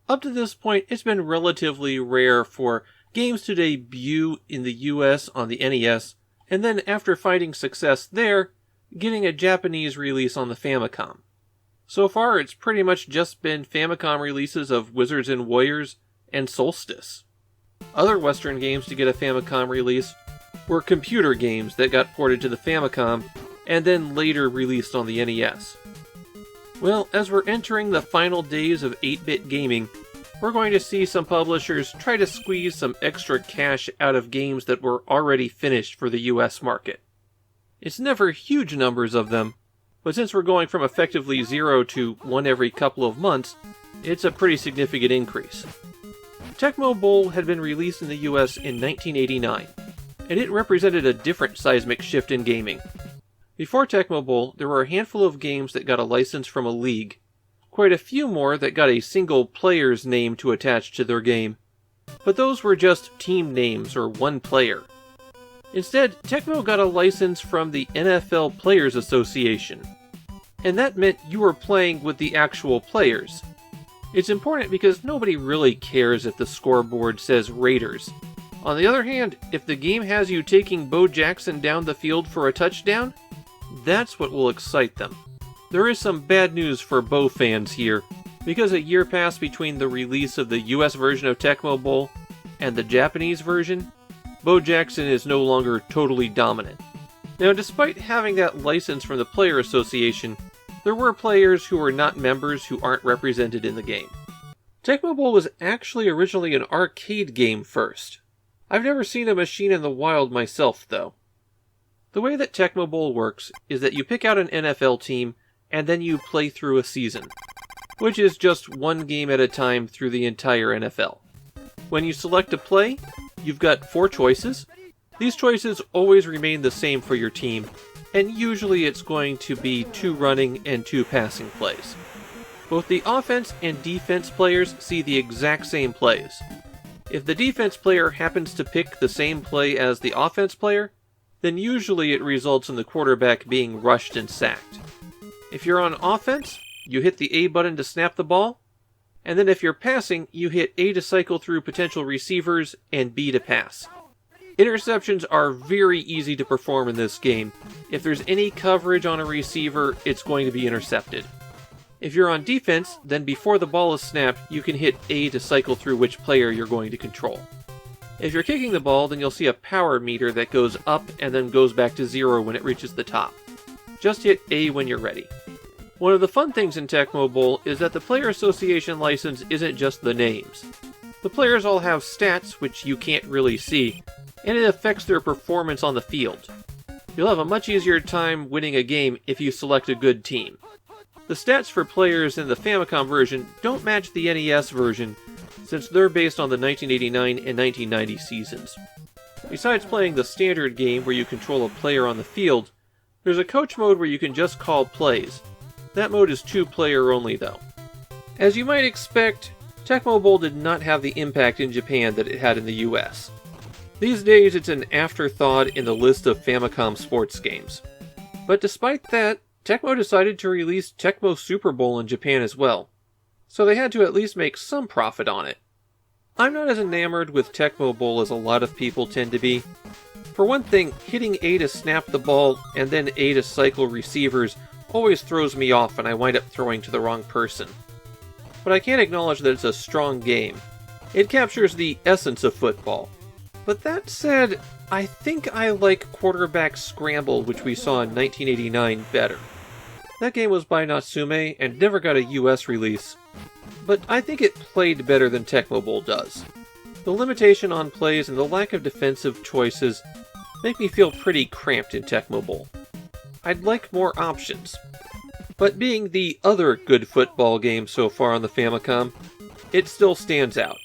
Up to this point, it's been relatively rare for games to debut in the US on the NES, and then after finding success there, getting a Japanese release on the Famicom. So far, it's pretty much just been Famicom releases of Wizards and Warriors and Solstice. Other Western games to get a Famicom release were computer games that got ported to the Famicom and then later released on the NES. Well, as we're entering the final days of 8-bit gaming, we're going to see some publishers try to squeeze some extra cash out of games that were already finished for the US market. It's never huge numbers of them, but since we're going from effectively 0 to 1 every couple of months, it's a pretty significant increase. Tecmo Bowl had been released in the US in 1989, and it represented a different seismic shift in gaming. Before Tecmo Bowl, there were a handful of games that got a license from a league, quite a few more that got a single player's name to attach to their game, but those were just team names or one player. Instead, Tecmo got a license from the NFL Players Association, and that meant you were playing with the actual players. It's important because nobody really cares if the scoreboard says Raiders. On the other hand, if the game has you taking Bo Jackson down the field for a touchdown, that's what will excite them. There is some bad news for Bo fans here, because a year passed between the release of the US version of Tecmo Bowl and the Japanese version. Bo Jackson is no longer totally dominant. Now, despite having that license from the Player Association, there were players who were not members who aren't represented in the game. Tecmo Bowl was actually originally an arcade game first. I've never seen a machine in the wild myself, though. The way that Tecmo Bowl works is that you pick out an NFL team, and then you play through a season, which is just one game at a time through the entire NFL. When you select a play, you've got 4 choices. These choices always remain the same for your team, and usually it's going to be 2 running and 2 passing plays. Both the offense and defense players see the exact same plays. If the defense player happens to pick the same play as the offense player, then usually it results in the quarterback being rushed and sacked. If you're on offense, you hit the A button to snap the ball, and then if you're passing, you hit A to cycle through potential receivers and B to pass. Interceptions are very easy to perform in this game. If there's any coverage on a receiver, it's going to be intercepted. If you're on defense, then before the ball is snapped, you can hit A to cycle through which player you're going to control. If you're kicking the ball, then you'll see a power meter that goes up and then goes back to 0 when it reaches the top. Just hit A when you're ready. One of the fun things in Tecmo Bowl is that the Player Association license isn't just the names. The players all have stats, which you can't really see, and it affects their performance on the field. You'll have a much easier time winning a game if you select a good team. The stats for players in the Famicom version don't match the NES version, since they're based on the 1989 and 1990 seasons. Besides playing the standard game where you control a player on the field, there's a coach mode where you can just call plays. That mode is 2-player only though. As you might expect, Tecmo Bowl did not have the impact in Japan that it had in the US. These days it's an afterthought in the list of Famicom sports games. But despite that, Tecmo decided to release Tecmo Super Bowl in Japan as well, so they had to at least make some profit on it. I'm not as enamored with Tecmo Bowl as a lot of people tend to be. For one thing, hitting A to snap the ball and then A to cycle receivers always throws me off and I wind up throwing to the wrong person. But I can't acknowledge that it's a strong game. It captures the essence of football. But that said, I think I like Quarterback Scramble, which we saw in 1989, better. That game was by Natsume and never got a US release, but I think it played better than Tecmo Bowl does. The limitation on plays and the lack of defensive choices make me feel pretty cramped in Tecmo Bowl. I'd like more options. But being the other good football game so far on the Famicom, it still stands out.